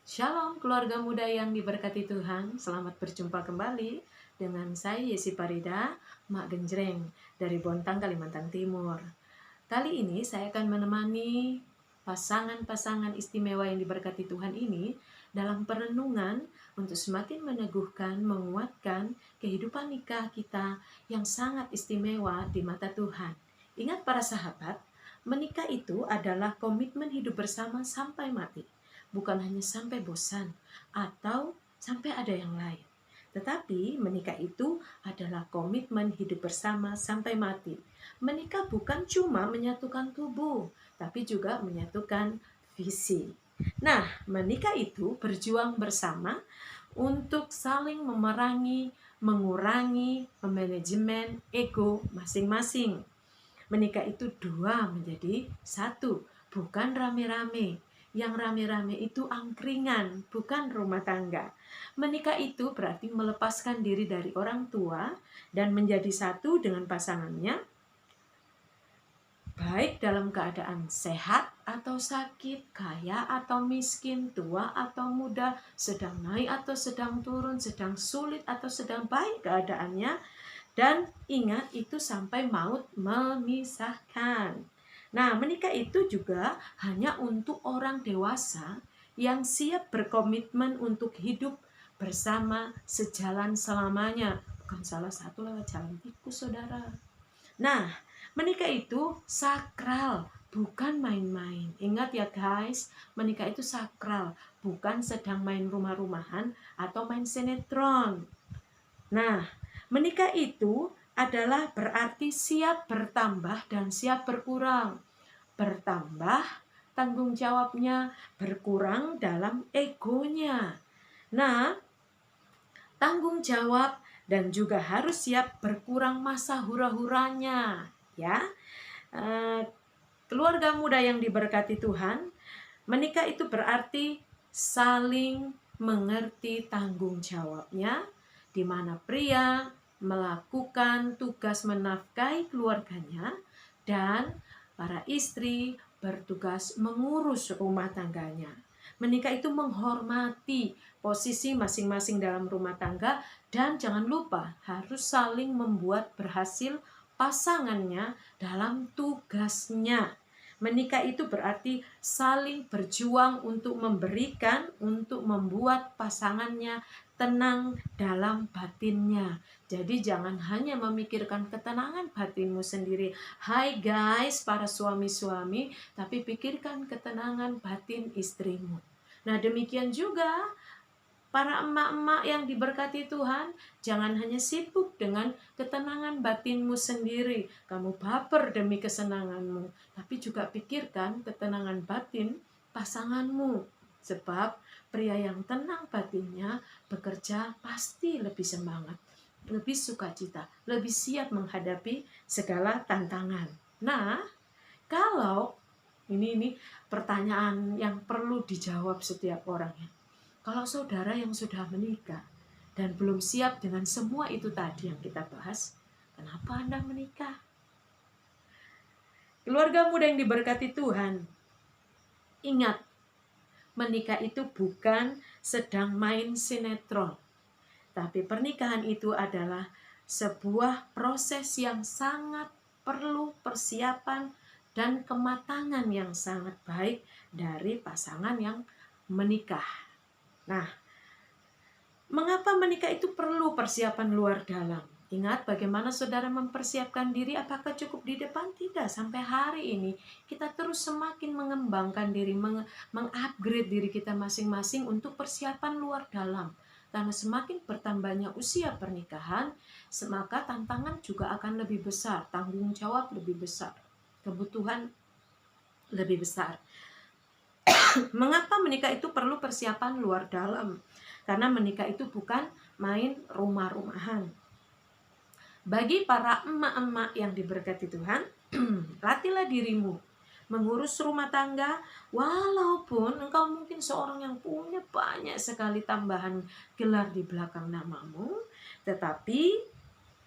Shalom keluarga muda yang diberkati Tuhan. Selamat berjumpa kembali dengan saya Yesi Parida, Mak Genjreng dari Bontang, Kalimantan Timur. Kali ini saya akan menemani pasangan-pasangan istimewa yang diberkati Tuhan ini dalam perenungan untuk semakin meneguhkan, menguatkan kehidupan nikah kita yang sangat istimewa di mata Tuhan. Ingat para sahabat, menikah itu adalah komitmen hidup bersama sampai mati. Bukan hanya sampai bosan atau sampai ada yang lain. Tetapi menikah itu adalah komitmen hidup bersama sampai mati. Menikah bukan cuma menyatukan tubuh, tapi juga menyatukan visi. Nah, menikah itu berjuang bersama untuk saling memerangi, mengurangi, memanajemen ego masing-masing. Menikah itu dua menjadi satu, bukan rame-rame. Yang rame-rame itu angkringan, bukan rumah tangga. Menikah itu berarti melepaskan diri dari orang tua dan menjadi satu dengan pasangannya, baik dalam keadaan sehat atau sakit, kaya atau miskin, tua atau muda, sedang naik atau sedang turun, sedang sulit atau sedang baik keadaannya. Dan ingat, itu sampai maut memisahkan. Nah, menikah itu juga hanya untuk orang dewasa yang siap berkomitmen untuk hidup bersama sejalan selamanya. Bukan salah satu lewat jalan tikus, saudara. Nah, menikah itu sakral, bukan main-main. Ingat ya guys, menikah itu sakral, bukan sedang main rumah-rumahan atau main sinetron. Nah, menikah itu adalah berarti siap bertambah dan siap berkurang. Bertambah tanggung jawabnya, berkurang dalam egonya. Nah, tanggung jawab dan juga harus siap berkurang masa hura-huranya, ya. Keluarga muda yang diberkati Tuhan, menikah itu berarti saling mengerti tanggung jawabnya, di mana pria melakukan tugas menafkahi keluarganya dan para istri bertugas mengurus rumah tangganya. Menikah itu menghormati posisi masing-masing dalam rumah tangga dan jangan lupa harus saling membuat berhasil pasangannya dalam tugasnya. Menikah itu berarti saling berjuang untuk memberikan, untuk membuat pasangannya tenang dalam batinnya. Jadi jangan hanya memikirkan ketenangan batinmu sendiri. Hai guys, para suami-suami, tapi pikirkan ketenangan batin istrimu. Nah, demikian juga para emak-emak yang diberkati Tuhan, jangan hanya sibuk dengan ketenangan batinmu sendiri. Kamu baper demi kesenanganmu, tapi juga pikirkan ketenangan batin pasanganmu. Sebab pria yang tenang batinnya bekerja pasti lebih semangat, lebih sukacita, lebih siap menghadapi segala tantangan. Nah, kalau ini pertanyaan yang perlu dijawab setiap orang ya. Kalau saudara yang sudah menikah dan belum siap dengan semua itu tadi yang kita bahas, kenapa Anda menikah? Keluarga muda yang diberkati Tuhan, ingat, menikah itu bukan sedang main sinetron. Tapi pernikahan itu adalah sebuah proses yang sangat perlu persiapan dan kematangan yang sangat baik dari pasangan yang menikah. Nah, mengapa menikah itu perlu persiapan luar dalam? Ingat bagaimana saudara mempersiapkan diri, apakah cukup di depan? Tidak, sampai hari ini kita terus semakin mengembangkan diri, mengupgrade diri kita masing-masing untuk persiapan luar dalam. Karena semakin bertambahnya usia pernikahan, maka tantangan juga akan lebih besar, tanggung jawab lebih besar, kebutuhan lebih besar. Mengapa menikah itu perlu persiapan luar dalam? Karena menikah itu bukan main rumah-rumahan. Bagi para emak-emak yang diberkati Tuhan, latihlah dirimu mengurus rumah tangga, walaupun engkau mungkin seorang yang punya banyak sekali tambahan gelar di belakang namamu, tetapi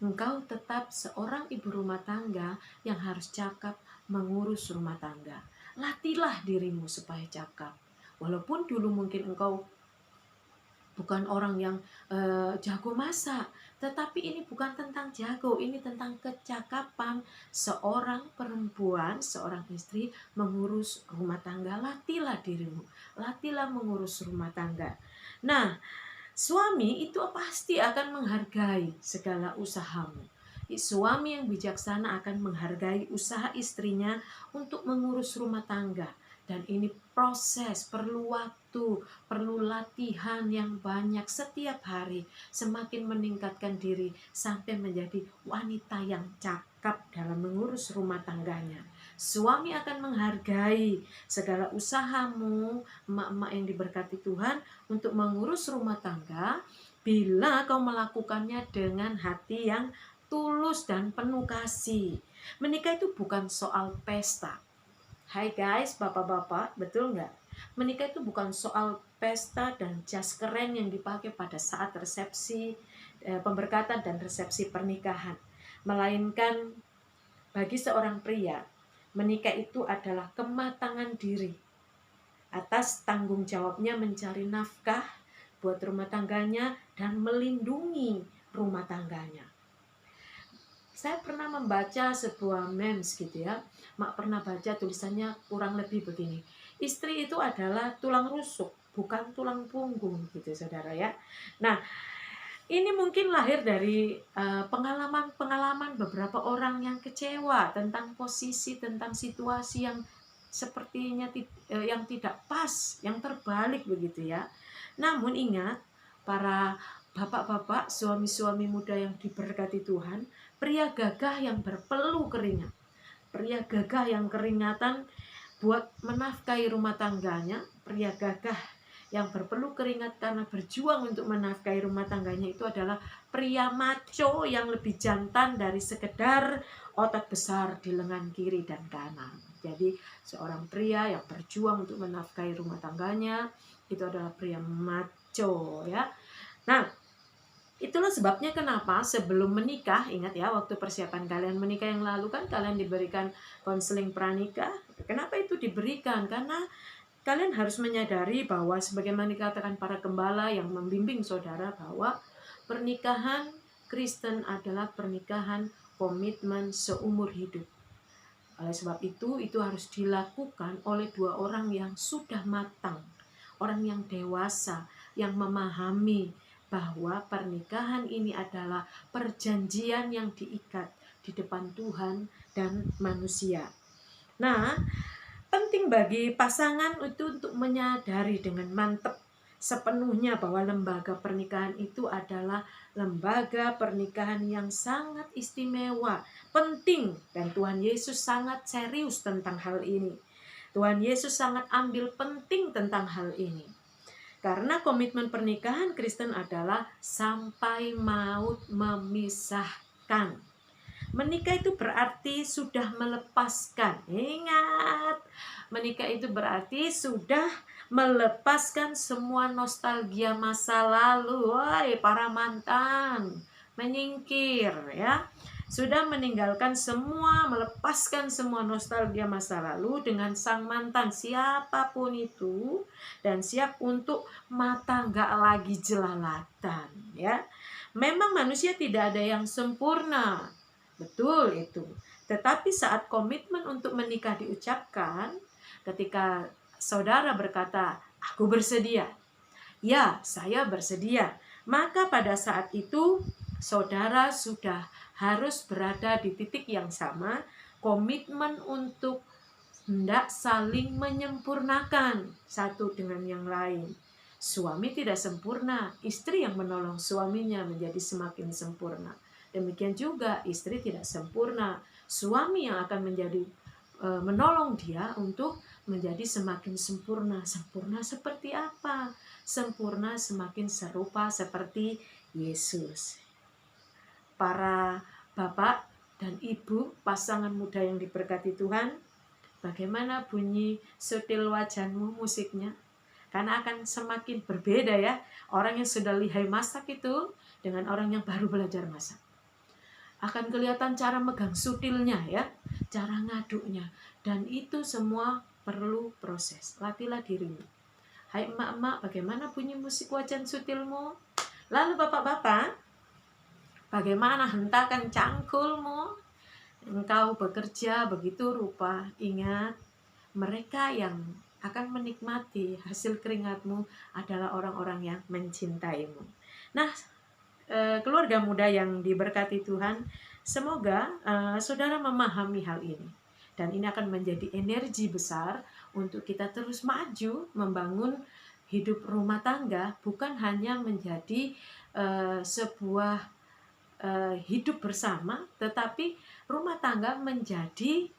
engkau tetap seorang ibu rumah tangga yang harus cakap mengurus rumah tangga. Latihlah dirimu supaya cakap. Walaupun dulu mungkin engkau bukan orang yang jago masak, tetapi ini bukan tentang jago, ini tentang kecakapan seorang perempuan, seorang istri mengurus rumah tangga. Latihlah dirimu, latihlah mengurus rumah tangga. Nah, suami itu pasti akan menghargai segala usahamu. Suami yang bijaksana akan menghargai usaha istrinya untuk mengurus rumah tangga. Dan ini proses, perlu waktu, perlu latihan yang banyak setiap hari. Semakin meningkatkan diri sampai menjadi wanita yang cakap dalam mengurus rumah tangganya. Suami akan menghargai segala usahamu, emak-emak yang diberkati Tuhan, untuk mengurus rumah tangga bila kau melakukannya dengan hati yang tulus dan penuh kasih. Menikah itu bukan soal pesta. Hai guys, bapak-bapak, betul nggak? Menikah itu bukan soal pesta dan jas keren yang dipakai pada saat resepsi pemberkatan dan resepsi pernikahan. Melainkan bagi seorang pria, menikah itu adalah kematangan diri atas tanggung jawabnya mencari nafkah buat rumah tangganya dan melindungi rumah tangganya. Saya pernah membaca sebuah memes gitu ya. Mak pernah baca tulisannya kurang lebih begini. Istri itu adalah tulang rusuk, bukan tulang punggung gitu saudara ya. Nah, ini mungkin lahir dari pengalaman-pengalaman beberapa orang yang kecewa tentang posisi, tentang situasi yang sepertinya yang tidak pas, yang terbalik begitu ya. Namun ingat, para bapak-bapak, suami-suami muda yang diberkati Tuhan, pria gagah yang berpeluh keringat, pria gagah yang keringatan buat menafkahi rumah tangganya, pria gagah yang berpeluh keringat karena berjuang untuk menafkahi rumah tangganya itu adalah pria maco yang lebih jantan dari sekedar otot besar di lengan kiri dan kanan. Jadi seorang pria yang berjuang untuk menafkahi rumah tangganya itu adalah pria maco ya. Nah, itulah sebabnya kenapa sebelum menikah, ingat ya, waktu persiapan kalian menikah yang lalu kan kalian diberikan konseling pranikah. Kenapa itu diberikan? Karena kalian harus menyadari bahwa sebagaimana dikatakan para gembala yang membimbing saudara bahwa pernikahan Kristen adalah pernikahan komitmen seumur hidup. Oleh sebab itu harus dilakukan oleh dua orang yang sudah matang, orang yang dewasa, yang memahami bahwa pernikahan ini adalah perjanjian yang diikat di depan Tuhan dan manusia. Nah, penting bagi pasangan itu untuk menyadari dengan mantap sepenuhnya bahwa lembaga pernikahan itu adalah lembaga pernikahan yang sangat istimewa, penting, dan Tuhan Yesus sangat serius tentang hal ini. Tuhan Yesus sangat ambil penting tentang hal ini. Karena komitmen pernikahan Kristen adalah sampai maut memisahkan. Menikah itu berarti sudah melepaskan. Ingat, menikah itu berarti sudah melepaskan semua nostalgia masa lalu. Woi, para mantan, menyingkir ya. Sudah meninggalkan semua, melepaskan semua nostalgia masa lalu dengan sang mantan siapapun itu, dan siap untuk mata nggak lagi jelalatan ya. Memang manusia tidak ada yang sempurna, betul itu. Tetapi saat komitmen untuk menikah diucapkan, ketika saudara berkata, aku bersedia, ya saya bersedia, maka pada saat itu saudara sudah harus berada di titik yang sama, komitmen untuk hendak saling menyempurnakan satu dengan yang lain. Suami tidak sempurna, istri yang menolong suaminya menjadi semakin sempurna. Demikian juga istri tidak sempurna, suami yang akan menjadi menolong dia untuk menjadi semakin sempurna. Sempurna seperti apa? Sempurna semakin serupa seperti Yesus. Para bapak dan ibu, pasangan muda yang diberkati Tuhan, bagaimana bunyi sutil wajahmu musiknya? Karena akan semakin berbeda ya, orang yang sudah lihai masak itu dengan orang yang baru belajar masak. Akan kelihatan cara megang sutilnya ya, cara ngaduknya, dan itu semua perlu proses. Latihlah dirimu. Hai emak-emak, bagaimana bunyi musik wajan sutilmu? Lalu bapak-bapak, bagaimana hentakan cangkulmu? Engkau bekerja begitu rupa. Ingat, mereka yang akan menikmati hasil keringatmu adalah orang-orang yang mencintaimu. Nah, keluarga muda yang diberkati Tuhan, semoga saudara memahami hal ini. Dan ini akan menjadi energi besar untuk kita terus maju membangun hidup rumah tangga, bukan hanya menjadi sebuah hidup bersama, tetapi rumah tangga menjadi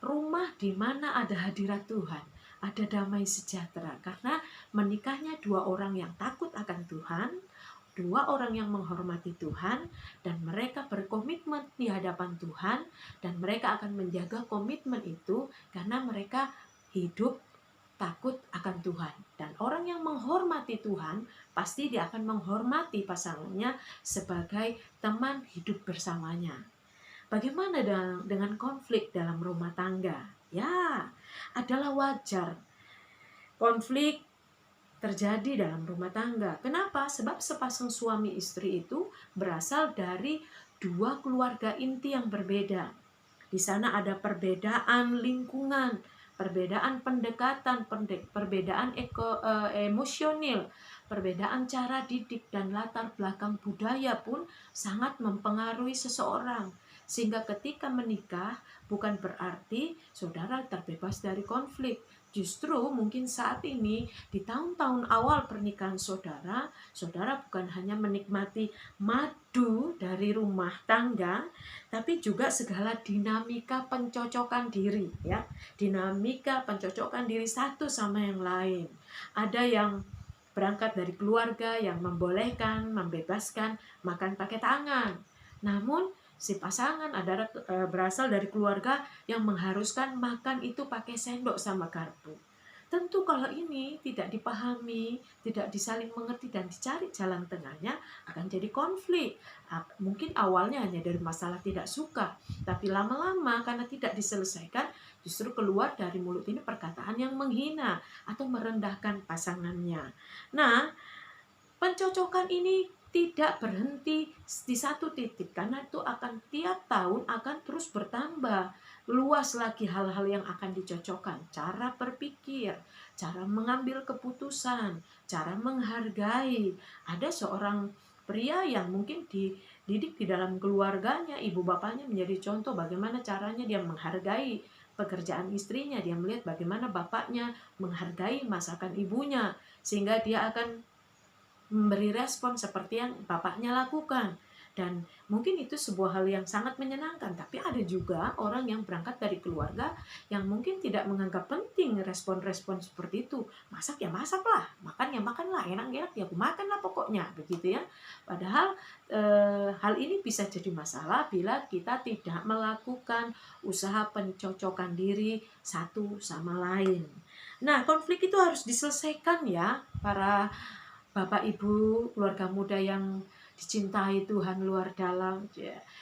rumah di mana ada hadirat Tuhan, ada damai sejahtera. Karena menikahnya dua orang yang takut akan Tuhan, dua orang yang menghormati Tuhan, dan mereka berkomitmen di hadapan Tuhan, dan mereka akan menjaga komitmen itu karena mereka hidup takut akan Tuhan. Dan orang yang menghormati Tuhan, pasti dia akan menghormati pasangannya sebagai teman hidup bersamanya. Bagaimana dengan konflik dalam rumah tangga? Ya, adalah wajar konflik terjadi dalam rumah tangga. Kenapa? Sebab sepasang suami istri itu berasal dari dua keluarga inti yang berbeda. Di sana ada perbedaan lingkungan, perbedaan pendekatan, perbedaan emosional, perbedaan cara didik, dan latar belakang budaya pun sangat mempengaruhi seseorang. Sehingga ketika menikah bukan berarti saudara terbebas dari konflik. Justru mungkin saat ini di tahun-tahun awal pernikahan saudara, saudara bukan hanya menikmati madu dari rumah tangga, tapi juga segala dinamika pencocokan diri, ya. Dinamika pencocokan diri satu sama yang lain. Ada yang berangkat dari keluarga yang membolehkan, membebaskan makan pakai tangan. Namun si pasangan ada berasal dari keluarga yang mengharuskan makan itu pakai sendok sama garpu. Tentu kalau ini tidak dipahami, tidak disaling mengerti dan dicari jalan tengahnya, akan jadi konflik. Mungkin awalnya hanya dari masalah tidak suka, tapi lama-lama karena tidak diselesaikan, justru keluar dari mulut ini perkataan yang menghina atau merendahkan pasangannya. Nah, pencocokan ini tidak berhenti di satu titik, karena itu akan tiap tahun akan terus bertambah. Luas lagi hal-hal yang akan dicocokkan, cara berpikir, cara mengambil keputusan, cara menghargai. Ada seorang pria yang mungkin dididik di dalam keluarganya, ibu bapaknya menjadi contoh bagaimana caranya dia menghargai pekerjaan istrinya. Dia melihat bagaimana bapaknya menghargai masakan ibunya, sehingga dia akan memberi respon seperti yang bapaknya lakukan. Dan mungkin itu sebuah hal yang sangat menyenangkan. Tapi ada juga orang yang berangkat dari keluarga yang mungkin tidak menganggap penting respon-respon seperti itu. Masak ya masaklah, makan ya makanlah, enak-enak ya aku makanlah pokoknya, begitu ya. Padahal hal ini bisa jadi masalah bila kita tidak melakukan usaha pencocokan diri satu sama lain. Nah, konflik itu harus diselesaikan ya, para Bapak Ibu, keluarga muda yang dicintai Tuhan luar dalam.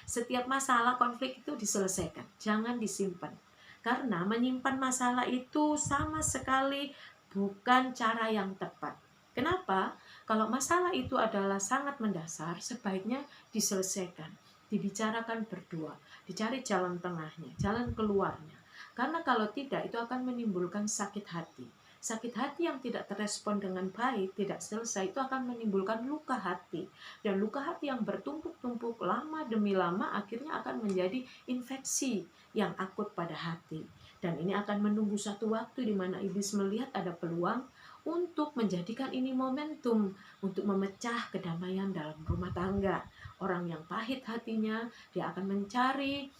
Setiap masalah konflik itu diselesaikan, jangan disimpan. Karena menyimpan masalah itu sama sekali bukan cara yang tepat. Kenapa? Kalau masalah itu adalah sangat mendasar, sebaiknya diselesaikan, dibicarakan berdua, dicari jalan tengahnya, jalan keluarnya. Karena kalau tidak, itu akan menimbulkan sakit hati. Sakit hati yang tidak terespon dengan baik, tidak selesai, itu akan menimbulkan luka hati. Dan luka hati yang bertumpuk-tumpuk lama demi lama akhirnya akan menjadi infeksi yang akut pada hati. Dan ini akan menunggu satu waktu di mana iblis melihat ada peluang untuk menjadikan ini momentum untuk memecah kedamaian dalam rumah tangga. Orang yang pahit hatinya, dia akan mencari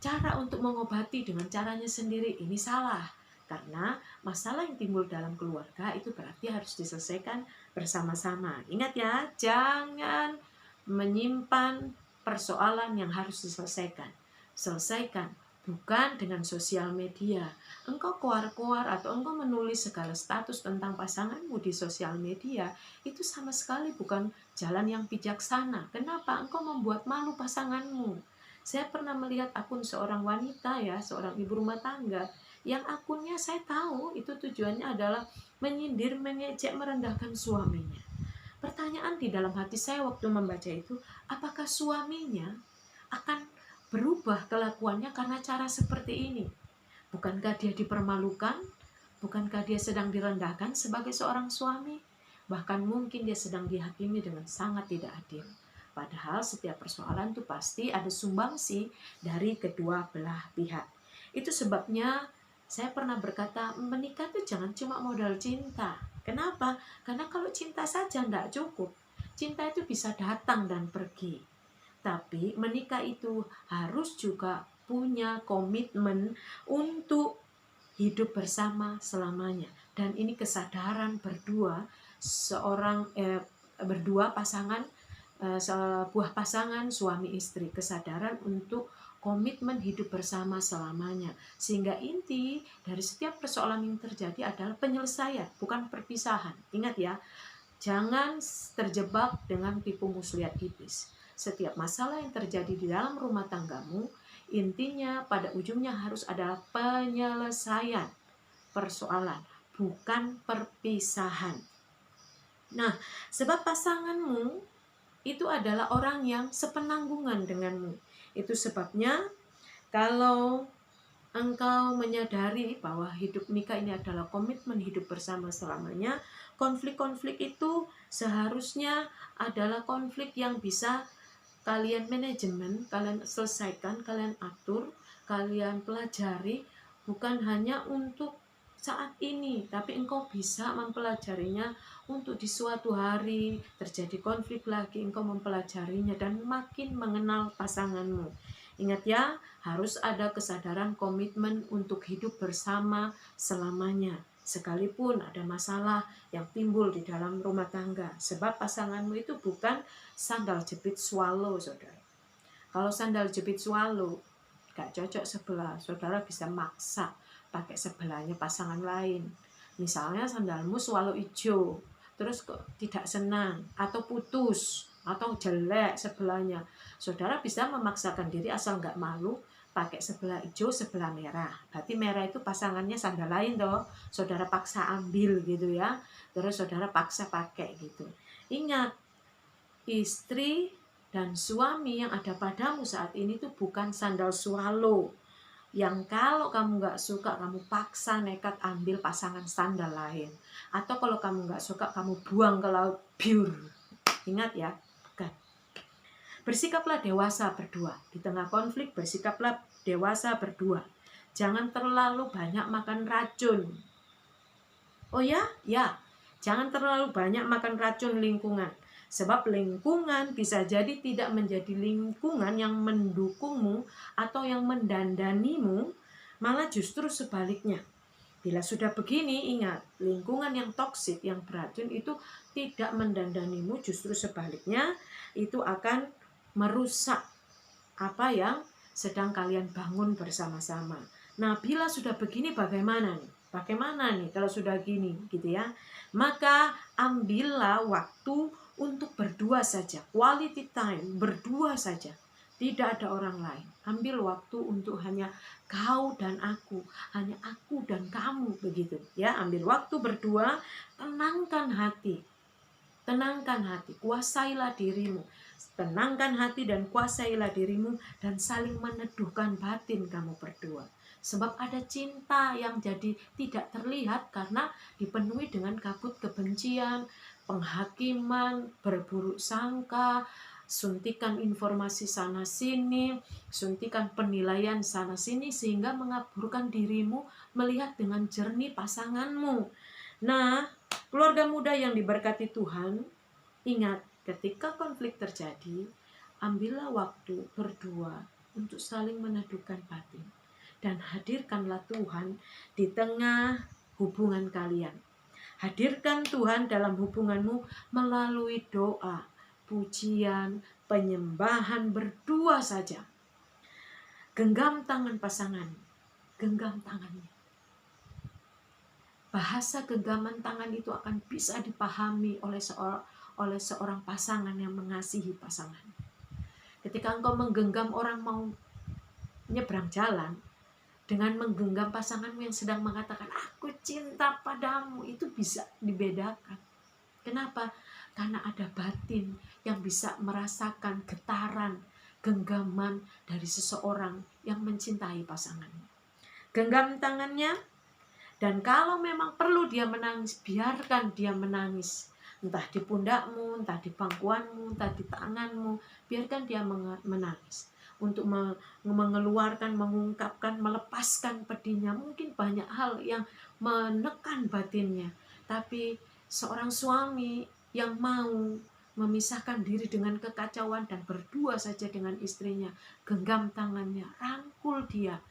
cara untuk mengobati dengan caranya sendiri. Ini salah. Karena masalah yang timbul dalam keluarga itu berarti harus diselesaikan bersama-sama. Ingat ya, jangan menyimpan persoalan yang harus diselesaikan. Selesaikan, bukan dengan sosial media. Engkau koar-koar atau engkau menulis segala status tentang pasanganmu di sosial media, itu sama sekali bukan jalan yang bijaksana. Kenapa? Engkau membuat malu pasanganmu. Saya pernah melihat akun seorang wanita ya, seorang ibu rumah tangga. yang akunnya saya tahu itu tujuannya adalah menyindir, mengejek, merendahkan suaminya. Pertanyaan di dalam hati saya waktu membaca itu, apakah suaminya akan berubah kelakuannya karena cara seperti ini? Bukankah dia dipermalukan? Bukankah dia sedang direndahkan sebagai seorang suami? Bahkan mungkin dia sedang dihakimi dengan sangat tidak adil. Padahal setiap persoalan itu pasti ada sumbangsi dari kedua belah pihak. Itu sebabnya saya pernah berkata, menikah itu jangan cuma modal cinta. Kenapa? Karena kalau cinta saja tidak cukup. Cinta itu bisa datang dan pergi. Tapi menikah itu harus juga punya komitmen untuk hidup bersama selamanya. Dan ini kesadaran berdua, berdua pasangan, sebuah pasangan suami istri, kesadaran untuk komitmen hidup bersama selamanya. Sehingga inti dari setiap persoalan yang terjadi adalah penyelesaian, bukan perpisahan. Ingat ya, jangan terjebak dengan tipu muslihat iblis. Setiap masalah yang terjadi di dalam rumah tanggamu, intinya pada ujungnya harus adalah penyelesaian persoalan, bukan perpisahan. Nah, sebab pasanganmu itu adalah orang yang sepenanggungan denganmu. Itu sebabnya kalau engkau menyadari bahwa hidup nikah ini adalah komitmen hidup bersama selamanya, konflik-konflik itu seharusnya adalah konflik yang bisa kalian manajemen, kalian selesaikan, kalian atur, kalian pelajari, bukan hanya untuk saat ini, tapi engkau bisa mempelajarinya untuk di suatu hari terjadi konflik lagi, engkau mempelajarinya dan makin mengenal pasanganmu. Ingat ya, harus ada kesadaran komitmen untuk hidup bersama selamanya. Sekalipun ada masalah yang timbul di dalam rumah tangga. Sebab pasanganmu itu bukan sandal jepit swallow, saudara. Kalau sandal jepit swallow, gak cocok sebelah, saudara bisa maksa pakai sebelahnya pasangan lain. Misalnya sandalmu swallow hijau, terus kok tidak senang, atau putus, atau jelek sebelahnya. Saudara bisa memaksakan diri asal nggak malu pakai sebelah hijau, sebelah merah. Berarti merah itu pasangannya sandal lain toh. Saudara paksa ambil gitu ya. Terus saudara paksa pakai gitu. Ingat, istri dan suami yang ada padamu saat ini tuh bukan sandal swallow yang kalau kamu nggak suka, kamu paksa nekat ambil pasangan sandal lain. Atau kalau kamu nggak suka, kamu buang ke laut biur. Ingat ya, bukan. Bersikaplah dewasa berdua. Di tengah konflik, bersikaplah dewasa berdua. Jangan terlalu banyak makan racun. Oh ya? Ya. Jangan terlalu banyak makan racun lingkungan. Sebab lingkungan bisa jadi tidak menjadi lingkungan yang mendukungmu atau yang mendandanimu, malah justru sebaliknya. Bila sudah begini, ingat, lingkungan yang toksik, yang beracun itu tidak mendandanimu, justru sebaliknya, itu akan merusak apa yang sedang kalian bangun bersama-sama. Nah, bila sudah begini bagaimana nih? Bagaimana nih kalau sudah gini gitu ya? Maka ambillah waktu untuk berdua saja, quality time, berdua saja. Tidak ada orang lain. Ambil waktu untuk hanya kau dan aku, hanya aku dan kamu begitu ya. Ambil waktu berdua, tenangkan hati. Tenangkan hati, kuasailah dirimu. Tenangkan hati dan kuasailah dirimu dan saling meneduhkan batin kamu berdua. Sebab ada cinta yang jadi tidak terlihat karena dipenuhi dengan kabut kebencian, penghakiman, berburuk sangka, suntikan informasi sana sini, suntikan penilaian sana sini, sehingga mengaburkan dirimu melihat dengan jernih pasanganmu. Nah, keluarga muda yang diberkati Tuhan, ingat, ketika konflik terjadi, ambillah waktu berdua untuk saling meneduhkan batin. Dan hadirkanlah Tuhan di tengah hubungan kalian. Hadirkan Tuhan dalam hubunganmu melalui doa, pujian, penyembahan berdua saja. Genggam tangan pasangan, genggam tangannya. Bahasa genggaman tangan itu akan bisa dipahami oleh seorang pasangan yang mengasihi pasangan. Ketika engkau menggenggam orang mau nyebrang jalan, dengan menggenggam pasanganmu yang sedang mengatakan aku cinta padamu, itu bisa dibedakan. Kenapa? Karena ada batin yang bisa merasakan getaran, genggaman dari seseorang yang mencintai pasangannya. Genggam tangannya, dan kalau memang perlu dia menangis, biarkan dia menangis. Entah di pundakmu, entah di pangkuanmu, entah di tanganmu, biarkan dia menangis. Untuk mengeluarkan, mengungkapkan, melepaskan pedihnya. Mungkin banyak hal yang menekan batinnya. Tapi seorang suami yang mau memisahkan diri dengan kekacauan dan berdua saja dengan istrinya, genggam tangannya, rangkul dia.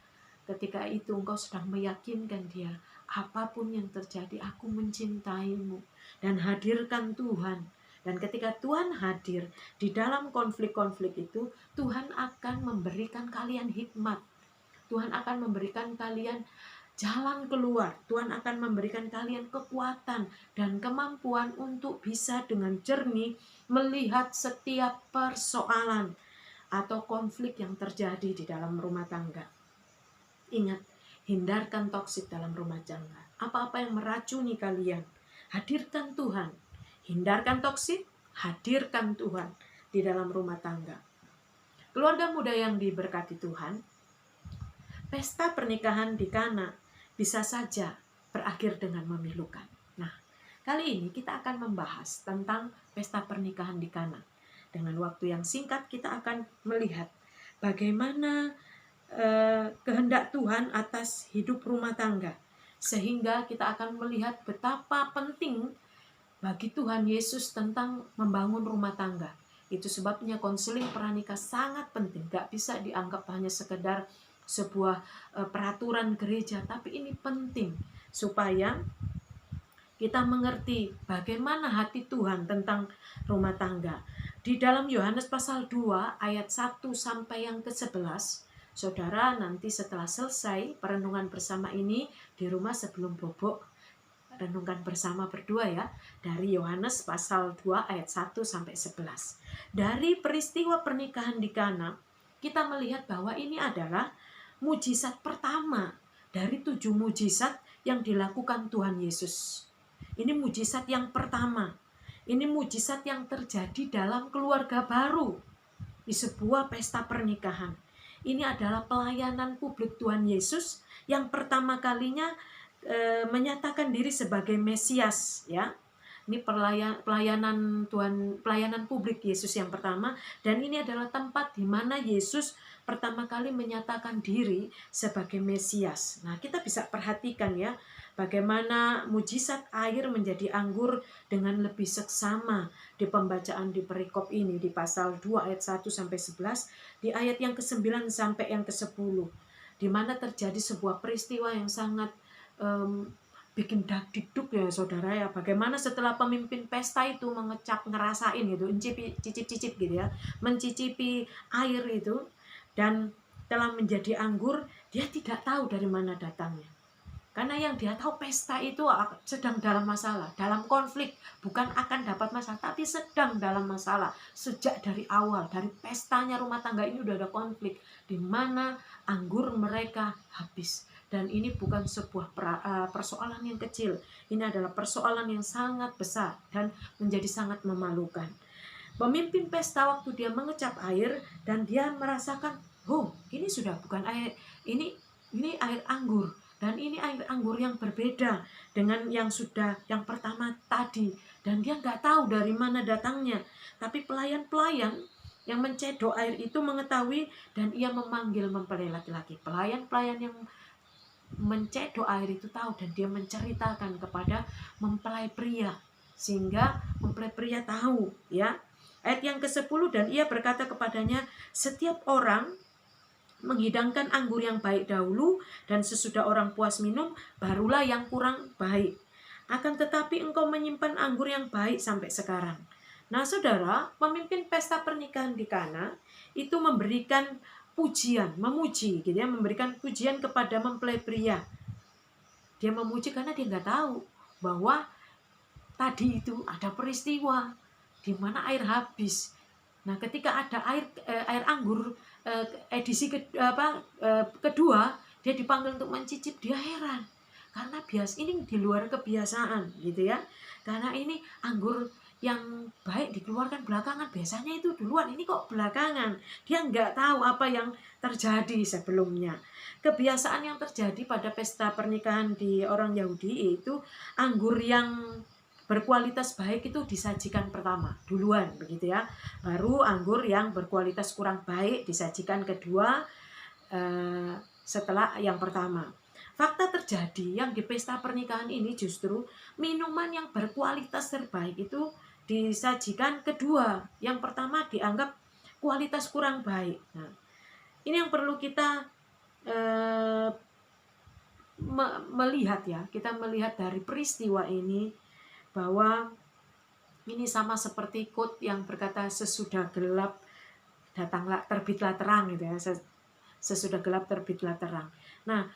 Ketika itu engkau sedang meyakinkan dia, apapun yang terjadi, aku mencintaimu. Dan hadirkan Tuhan. Dan ketika Tuhan hadir di dalam konflik-konflik itu, Tuhan akan memberikan kalian hikmat. Tuhan akan memberikan kalian jalan keluar. Tuhan akan memberikan kalian kekuatan dan kemampuan untuk bisa dengan jernih melihat setiap persoalan atau konflik yang terjadi di dalam rumah tangga. Ingat, hindarkan toksik dalam rumah tangga. Apa-apa yang meracuni kalian, hadirkan Tuhan. Hindarkan toksik, hadirkan Tuhan di dalam rumah tangga. Keluarga muda yang diberkati Tuhan, pesta pernikahan di Kana bisa saja berakhir dengan memilukan. Nah, kali ini kita akan membahas tentang pesta pernikahan di Kana. Dengan waktu yang singkat kita akan melihat bagaimana kehendak Tuhan atas hidup rumah tangga, sehingga kita akan melihat betapa penting bagi Tuhan Yesus tentang membangun rumah tangga. Itu sebabnya konseling pranikah sangat penting, gak bisa dianggap hanya sekedar sebuah peraturan gereja, tapi ini penting supaya kita mengerti bagaimana hati Tuhan tentang rumah tangga. Di dalam Yohanes pasal 2 ayat 1 sampai yang ke-11, saudara nanti setelah selesai perenungan bersama ini di rumah sebelum bobok, renungkan bersama berdua ya, dari Yohanes pasal 2 ayat 1 sampai 11. Dari peristiwa pernikahan di Kana, kita melihat bahwa ini adalah mujizat pertama dari 7 mujizat yang dilakukan Tuhan Yesus. Ini mujizat yang pertama. Ini mujizat yang terjadi dalam keluarga baru di sebuah pesta pernikahan. Ini adalah pelayanan publik Tuhan Yesus yang pertama kalinya menyatakan diri sebagai Mesias, ya. Ini pelayanan Tuhan, pelayanan publik Yesus yang pertama, dan ini adalah tempat di mana Yesus pertama kali menyatakan diri sebagai Mesias. Nah, kita bisa perhatikan ya, bagaimana mujizat air menjadi anggur dengan lebih seksama di pembacaan di perikop ini di pasal 2 ayat 1 sampai 11, di ayat yang ke-9 sampai yang ke-10, di mana terjadi sebuah peristiwa yang sangat bikin dak-dikduk ya saudara ya. Bagaimana setelah pemimpin pesta itu ngerasain gitu, cicip-cicip gitu ya, mencicipi air itu dan telah menjadi anggur, dia tidak tahu dari mana datangnya. Karena yang dia tahu pesta itu sedang dalam masalah, dalam konflik, bukan akan dapat masalah, tapi sedang dalam masalah. Sejak dari awal, dari pestanya rumah tangga ini udah ada konflik, di mana anggur mereka habis. Dan ini bukan sebuah persoalan yang kecil, ini adalah persoalan yang sangat besar dan menjadi sangat memalukan. Pemimpin pesta waktu dia mengecap air dan dia merasakan, oh ini sudah bukan air, ini air anggur. Dan ini air anggur yang berbeda dengan yang pertama tadi. Dan dia nggak tahu dari mana datangnya. Tapi pelayan-pelayan yang mencedok air itu mengetahui dan ia memanggil mempelai laki-laki. Pelayan-pelayan yang mencedok air itu tahu dan dia menceritakan kepada mempelai pria. Sehingga mempelai pria tahu ya. Ayat yang ke-10, dan ia berkata kepadanya, setiap orang menghidangkan anggur yang baik dahulu, dan sesudah orang puas minum, barulah yang kurang baik. Akan tetapi engkau menyimpan anggur yang baik sampai sekarang. Nah saudara, pemimpin pesta pernikahan di Kana itu memberikan pujian, memuji gitu ya, memberikan pujian kepada mempelai pria. Dia memuji karena dia nggak tahu bahwa tadi itu ada peristiwa di mana air habis. Nah, ketika ada air anggur edisi kedua, dia dipanggil untuk mencicip, dia heran. Karena ini di luar kebiasaan gitu ya. Karena ini anggur yang baik dikeluarkan belakangan, biasanya itu duluan, ini kok belakangan. Dia nggak tahu apa yang terjadi sebelumnya. Kebiasaan yang terjadi pada pesta pernikahan di orang Yahudi itu anggur yang berkualitas baik itu disajikan pertama, duluan begitu ya. Baru anggur yang berkualitas kurang baik disajikan kedua, setelah yang pertama. Fakta terjadi yang di pesta pernikahan ini justru minuman yang berkualitas terbaik itu disajikan kedua. Yang pertama dianggap kualitas kurang baik. Nah, ini yang perlu kita melihat ya. Kita melihat dari peristiwa ini bahwa ini sama seperti quote yang berkata sesudah gelap datanglah terbitlah terang gitu ya. Sesudah gelap terbitlah terang. Nah,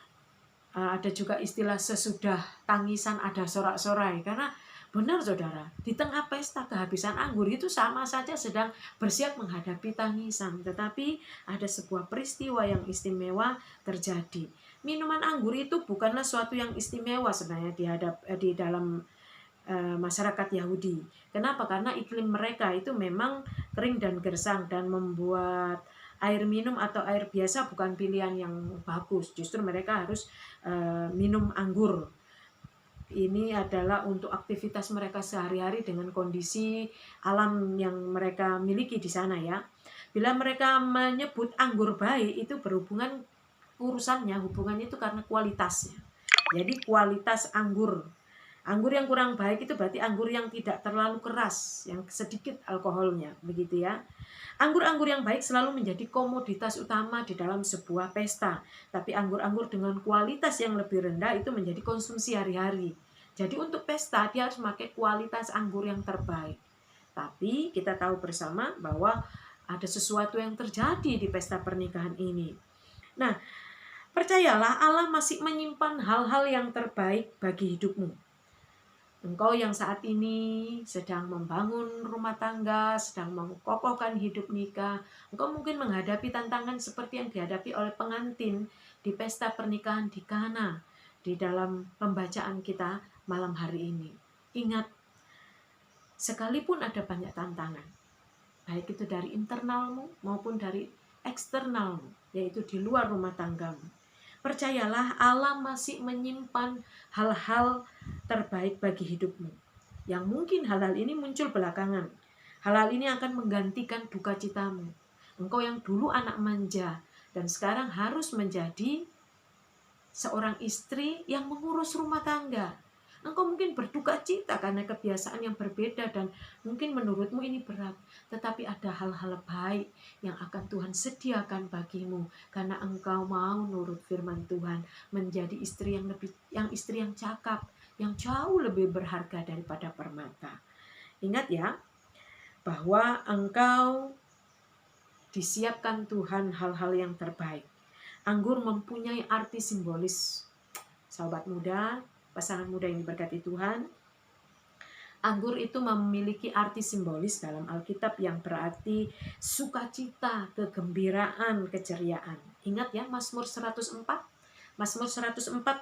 ada juga istilah sesudah tangisan ada sorak-sorai, karena benar saudara, di tengah pesta kehabisan anggur itu sama saja sedang bersiap menghadapi tangisan, tetapi ada sebuah peristiwa yang istimewa terjadi. Minuman anggur itu bukanlah suatu yang istimewa sebenarnya di dalam masyarakat Yahudi. Kenapa? Karena iklim mereka itu memang kering dan gersang, dan membuat air minum atau air biasa bukan pilihan yang bagus. Justru mereka harus minum anggur. Ini adalah untuk aktivitas mereka sehari-hari dengan kondisi alam yang mereka miliki di sana ya. Bila mereka menyebut anggur baik, itu berhubungan hubungannya itu karena kualitasnya. Jadi kualitas anggur. Anggur yang kurang baik itu berarti anggur yang tidak terlalu keras, yang sedikit alkoholnya, begitu ya. Anggur-anggur yang baik selalu menjadi komoditas utama di dalam sebuah pesta. Tapi anggur-anggur dengan kualitas yang lebih rendah itu menjadi konsumsi hari-hari. Jadi untuk pesta dia harus memakai kualitas anggur yang terbaik. Tapi kita tahu bersama bahwa ada sesuatu yang terjadi di pesta pernikahan ini. Nah, percayalah Allah masih menyimpan hal-hal yang terbaik bagi hidupmu. Engkau yang saat ini sedang membangun rumah tangga, sedang mengokohkan hidup nikah, engkau mungkin menghadapi tantangan seperti yang dihadapi oleh pengantin di pesta pernikahan di Kana di dalam pembacaan kita malam hari ini. Ingat, sekalipun ada banyak tantangan, baik itu dari internalmu maupun dari eksternalmu, yaitu di luar rumah tanggamu, percayalah Allah masih menyimpan hal-hal terbaik bagi hidupmu. Yang mungkin hal-hal ini muncul belakangan. Hal-hal ini akan menggantikan duka citamu. Engkau yang dulu anak manja dan sekarang harus menjadi seorang istri yang mengurus rumah tangga. Engkau mungkin berduka cita karena kebiasaan yang berbeda dan mungkin menurutmu ini berat. Tetapi ada hal-hal baik yang akan Tuhan sediakan bagimu karena engkau mau nurut firman Tuhan, menjadi istri yang cakap, yang jauh lebih berharga daripada permata. Ingat ya, bahwa engkau disiapkan Tuhan hal-hal yang terbaik. Anggur mempunyai arti simbolis. Sahabat muda, pasangan muda yang diberkati Tuhan, anggur itu memiliki arti simbolis dalam Alkitab yang berarti sukacita, kegembiraan, keceriaan. Ingat ya, Mazmur 104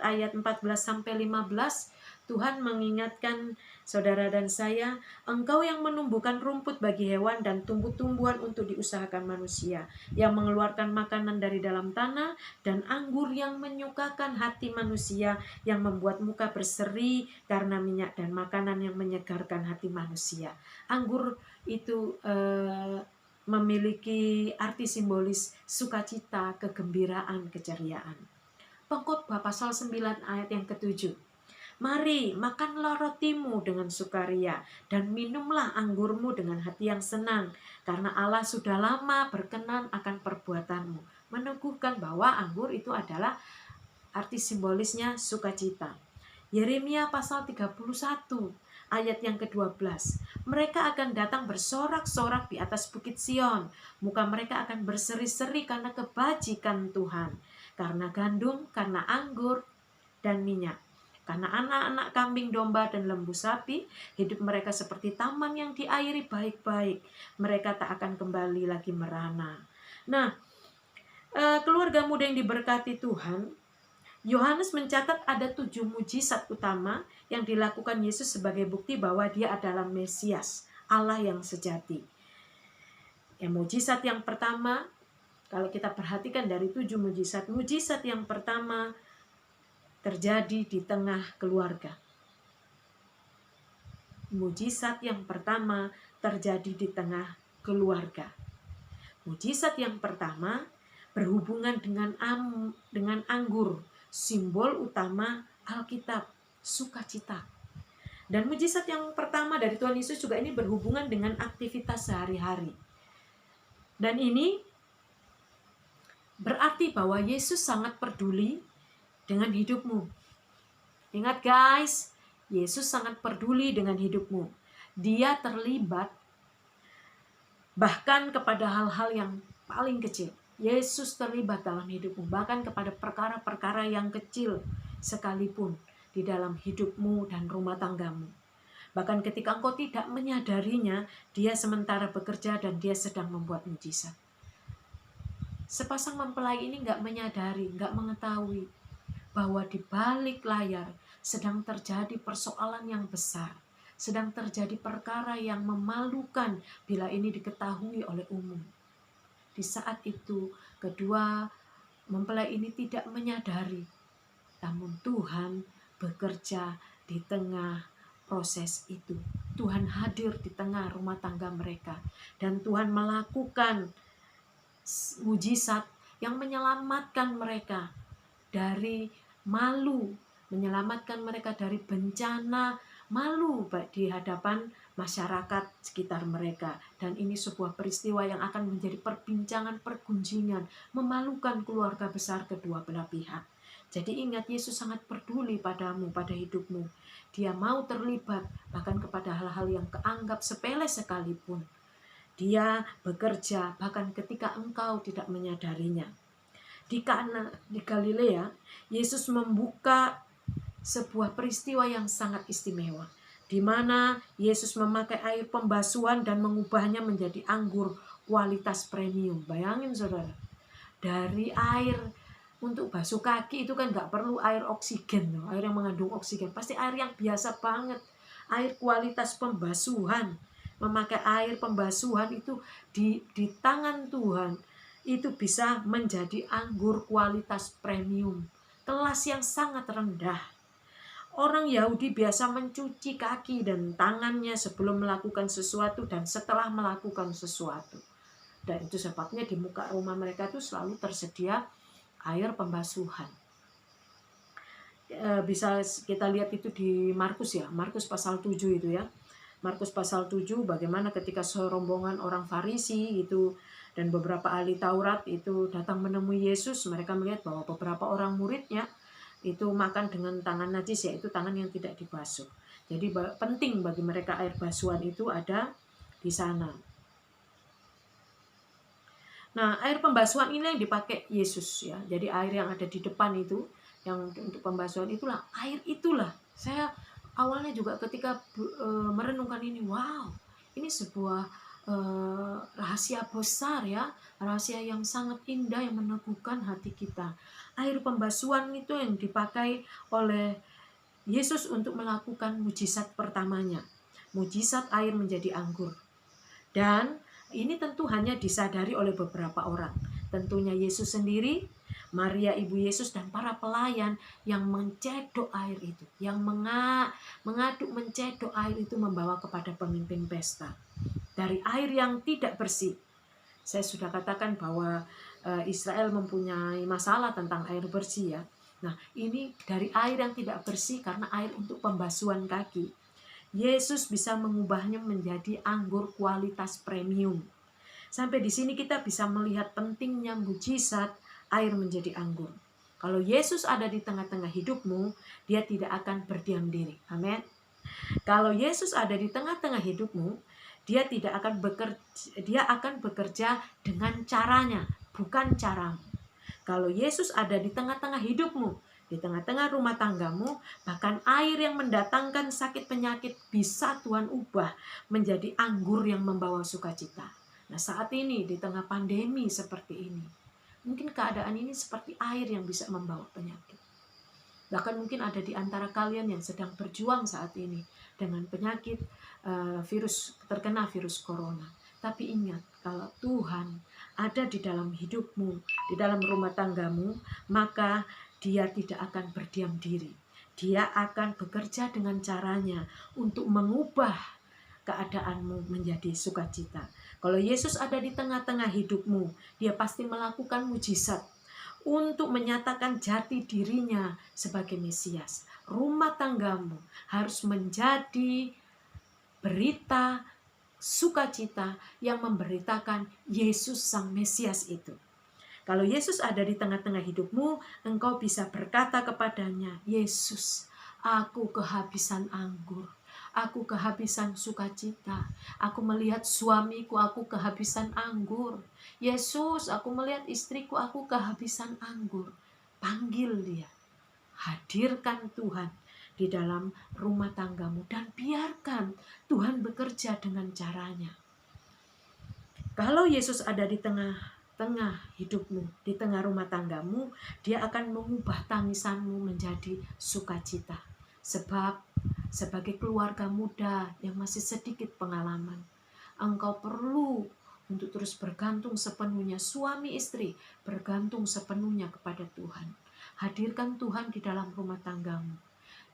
ayat 14-15, Tuhan mengingatkan saudara dan saya, engkau yang menumbuhkan rumput bagi hewan dan tumbuh-tumbuhan untuk diusahakan manusia, yang mengeluarkan makanan dari dalam tanah, dan anggur yang menyukakan hati manusia, yang membuat muka berseri karena minyak, dan makanan yang menyegarkan hati manusia. Anggur itu memiliki arti simbolis sukacita, kegembiraan, keceriaan. Pengkhotbah pasal 9 ayat yang ke-7. Mari, makanlah rotimu dengan sukaria, dan minumlah anggurmu dengan hati yang senang, karena Allah sudah lama berkenan akan perbuatanmu. Meneguhkan bahwa anggur itu adalah arti simbolisnya sukacita. Yeremia pasal 31 ayat yang ke-12. Mereka akan datang bersorak-sorak di atas bukit Sion. Muka mereka akan berseri-seri karena kebajikan Tuhan. Karena gandum, karena anggur, dan minyak. Karena anak-anak kambing domba dan lembu sapi, hidup mereka seperti taman yang diairi baik-baik. Mereka tak akan kembali lagi merana. Nah, keluarga muda yang diberkati Tuhan, Yohanes mencatat ada 7 mujizat utama yang dilakukan Yesus sebagai bukti bahwa dia adalah Mesias, Allah yang sejati. Mujizat yang pertama, kalau kita perhatikan dari 7 mujizat, mujizat yang pertama terjadi di tengah keluarga. Mujizat yang pertama terjadi di tengah keluarga. Mujizat yang pertama berhubungan dengan anggur, simbol utama Alkitab, sukacita. Dan mujizat yang pertama dari Tuhan Yesus juga ini berhubungan dengan aktivitas sehari-hari. Dan ini berarti bahwa Yesus sangat peduli dengan hidupmu. Ingat guys, Yesus sangat peduli dengan hidupmu. Dia terlibat bahkan kepada hal-hal yang paling kecil. Yesus terlibat dalam hidupmu, bahkan kepada perkara-perkara yang kecil sekalipun di dalam hidupmu dan rumah tanggamu. Bahkan ketika engkau tidak menyadarinya, dia sementara bekerja dan dia sedang membuat mujizat. Sepasang mempelai ini nggak menyadari, nggak mengetahui bahwa di balik layar sedang terjadi persoalan yang besar, sedang terjadi perkara yang memalukan bila ini diketahui oleh umum. Di saat itu, kedua mempelai ini tidak menyadari, namun Tuhan bekerja di tengah proses itu. Tuhan hadir di tengah rumah tangga mereka, dan Tuhan melakukan mujizat yang menyelamatkan mereka dari malu, menyelamatkan mereka dari bencana malu di hadapan masyarakat sekitar mereka. Dan ini sebuah peristiwa yang akan menjadi perbincangan, pergunjingan, memalukan keluarga besar kedua belah pihak. Jadi ingat, Yesus sangat peduli padamu, pada hidupmu. Dia mau terlibat bahkan kepada hal-hal yang keanggap sepele sekalipun. Dia bekerja bahkan ketika engkau tidak menyadarinya. Di Kana, di Galilea, Yesus membuka sebuah peristiwa yang sangat istimewa, di mana Yesus memakai air pembasuhan dan mengubahnya menjadi anggur kualitas premium. Bayangin saudara, dari air untuk basuh kaki itu kan nggak perlu air oksigen, air yang mengandung oksigen, pasti air yang biasa banget, air kualitas pembasuhan. Memakai air pembasuhan itu di tangan Tuhan itu bisa menjadi anggur kualitas premium, kelas yang sangat rendah. Orang Yahudi biasa mencuci kaki dan tangannya sebelum melakukan sesuatu dan setelah melakukan sesuatu. Dan itu sebabnya di muka rumah mereka itu selalu tersedia air pembasuhan. Bisa kita lihat itu di Markus ya, Markus pasal 7 itu ya. Markus pasal 7 bagaimana ketika serombongan orang Farisi itu dan beberapa ahli Taurat itu datang menemui Yesus, mereka melihat bahwa beberapa orang muridnya itu makan dengan tangan najis, yaitu tangan yang tidak dibasuh. Jadi penting bagi mereka air basuhan itu ada di sana. Nah, air pembasuhan ini yang dipakai Yesus ya. Jadi air yang ada di depan itu, yang untuk pembasuhan itulah, air itulah. Saya awalnya juga ketika merenungkan ini, wow, ini sebuah rahasia besar ya, rahasia yang sangat indah yang meneguhkan hati kita. Air pembasuhan itu yang dipakai oleh Yesus untuk melakukan mujizat pertamanya, mujizat air menjadi anggur. Dan ini tentu hanya disadari oleh beberapa orang, tentunya Yesus sendiri, Maria ibu Yesus, dan para pelayan yang mencedok air itu, yang mengaduk mencedok air itu membawa kepada pemimpin pesta. Dari air yang tidak bersih. Saya sudah katakan bahwa Israel mempunyai masalah tentang air bersih ya. Nah, ini dari air yang tidak bersih karena air untuk pembasuhan kaki. Yesus bisa mengubahnya menjadi anggur kualitas premium. Sampai di sini kita bisa melihat pentingnya mujizat air menjadi anggur. Kalau Yesus ada di tengah-tengah hidupmu, dia tidak akan berdiam diri. Amin. Kalau Yesus ada di tengah-tengah hidupmu, dia akan bekerja dengan caranya, bukan caramu. Kalau Yesus ada di tengah-tengah hidupmu, di tengah-tengah rumah tanggamu, bahkan air yang mendatangkan sakit penyakit bisa Tuhan ubah menjadi anggur yang membawa sukacita. Nah, saat ini di tengah pandemi seperti ini, mungkin keadaan ini seperti air yang bisa membawa penyakit. Bahkan mungkin ada di antara kalian yang sedang berjuang saat ini dengan penyakit terkena virus corona. Tapi ingat, kalau Tuhan ada di dalam hidupmu, di dalam rumah tanggamu, maka Dia tidak akan berdiam diri. Dia akan bekerja dengan caranya untuk mengubah keadaanmu menjadi sukacita. Kalau Yesus ada di tengah-tengah hidupmu, Dia pasti melakukan mujizat untuk menyatakan jati dirinya sebagai Mesias. Rumah tanggamu harus menjadi berita sukacita yang memberitakan Yesus Sang Mesias itu. Kalau Yesus ada di tengah-tengah hidupmu, engkau bisa berkata kepadanya, Yesus, aku kehabisan anggur. Aku kehabisan sukacita. Aku melihat suamiku, aku kehabisan anggur. Yesus, aku melihat istriku, aku kehabisan anggur. Panggil dia. Hadirkan Tuhan di dalam rumah tanggamu dan biarkan Tuhan bekerja dengan caranya. Kalau Yesus ada di tengah hidupmu, di tengah rumah tanggamu, Dia akan mengubah tangisanmu menjadi sukacita. Sebab sebagai keluarga muda yang masih sedikit pengalaman, engkau perlu untuk terus bergantung sepenuhnya, suami istri bergantung sepenuhnya kepada Tuhan. Hadirkan Tuhan di dalam rumah tanggamu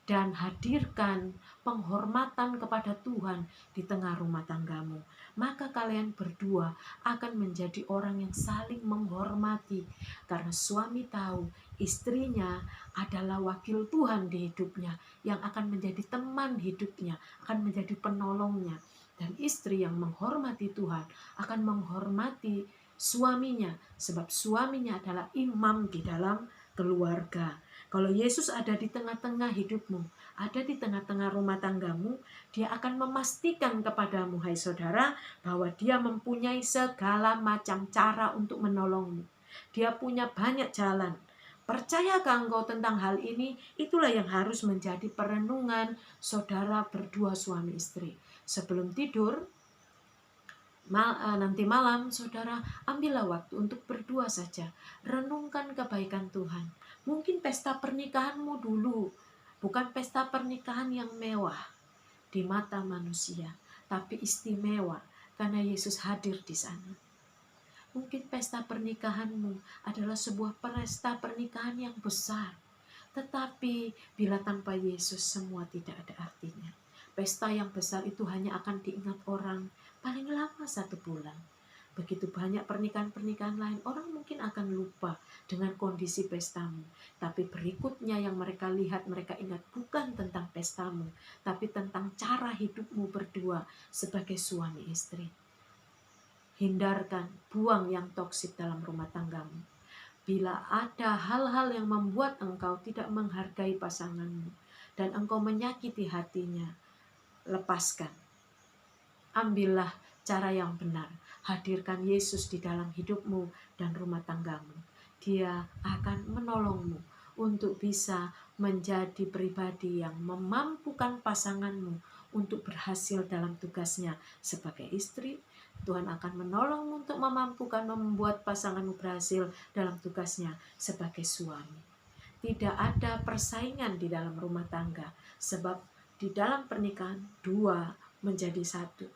dan hadirkan penghormatan kepada Tuhan di tengah rumah tanggamu. Maka kalian berdua akan menjadi orang yang saling menghormati, karena suami tahu istrinya adalah wakil Tuhan di hidupnya, yang akan menjadi teman hidupnya, akan menjadi penolongnya. Dan istri yang menghormati Tuhan akan menghormati suaminya, sebab suaminya adalah imam di dalam keluarga. Kalau Yesus ada di tengah-tengah hidupmu, ada di tengah-tengah rumah tanggamu, Dia akan memastikan kepadamu, hai saudara, bahwa Dia mempunyai segala macam cara untuk menolongmu. Dia punya banyak jalan. Percayakah engkau tentang hal ini? Itulah yang harus menjadi perenungan saudara berdua suami istri. Sebelum tidur, nanti malam, saudara, ambillah waktu untuk berdua saja. Renungkan kebaikan Tuhan. Mungkin pesta pernikahanmu dulu bukan pesta pernikahan yang mewah di mata manusia, tapi istimewa karena Yesus hadir di sana. Mungkin pesta pernikahanmu adalah sebuah pesta pernikahan yang besar, tetapi bila tanpa Yesus semua tidak ada artinya. Pesta yang besar itu hanya akan diingat orang paling lama 1 bulan. Begitu banyak pernikahan-pernikahan lain, orang mungkin akan lupa dengan kondisi pestamu. Tapi berikutnya yang mereka lihat, mereka ingat bukan tentang pestamu, tapi tentang cara hidupmu berdua sebagai suami istri. Hindarkan, buang yang toksik dalam rumah tanggamu. Bila ada hal-hal yang membuat engkau tidak menghargai pasanganmu dan engkau menyakiti hatinya, lepaskan. Ambillah cara yang benar. Hadirkan Yesus di dalam hidupmu dan rumah tanggamu. Dia akan menolongmu untuk bisa menjadi pribadi yang memampukan pasanganmu untuk berhasil dalam tugasnya sebagai istri. Tuhan akan menolongmu untuk membuat pasanganmu berhasil dalam tugasnya sebagai suami. Tidak ada persaingan di dalam rumah tangga, sebab di dalam pernikahan 2 menjadi 1.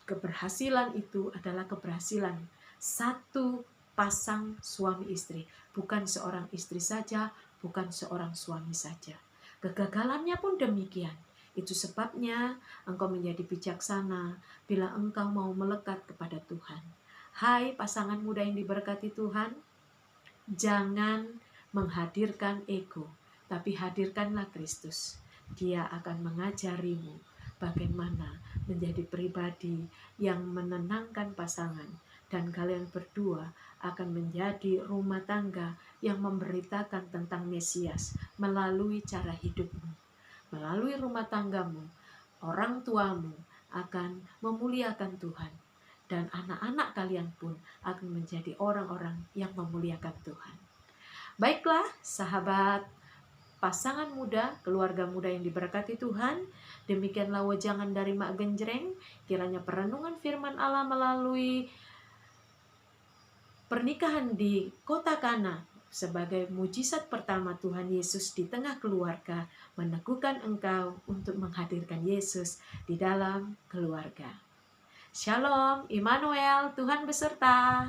Keberhasilan itu adalah keberhasilan satu pasang suami istri, bukan seorang istri saja, bukan seorang suami saja. Kegagalannya pun demikian. Itu sebabnya engkau menjadi bijaksana bila engkau mau melekat kepada Tuhan. Hai pasangan muda yang diberkati Tuhan, jangan menghadirkan ego, tapi hadirkanlah Kristus. Dia akan mengajarimu bagaimana menjadi pribadi yang menenangkan pasangan, dan kalian berdua akan menjadi rumah tangga yang memberitakan tentang Mesias melalui cara hidupmu. Melalui rumah tanggamu, orang tuamu akan memuliakan Tuhan, dan anak-anak kalian pun akan menjadi orang-orang yang memuliakan Tuhan. Baiklah, sahabat pasangan muda, keluarga muda yang diberkati Tuhan, demikianlah wejangan dari Mak Genjreng. Kiranya perenungan firman Allah melalui pernikahan di kota Kana sebagai mujizat pertama Tuhan Yesus di tengah keluarga, meneguhkan engkau untuk menghadirkan Yesus di dalam keluarga. Shalom, Immanuel, Tuhan beserta.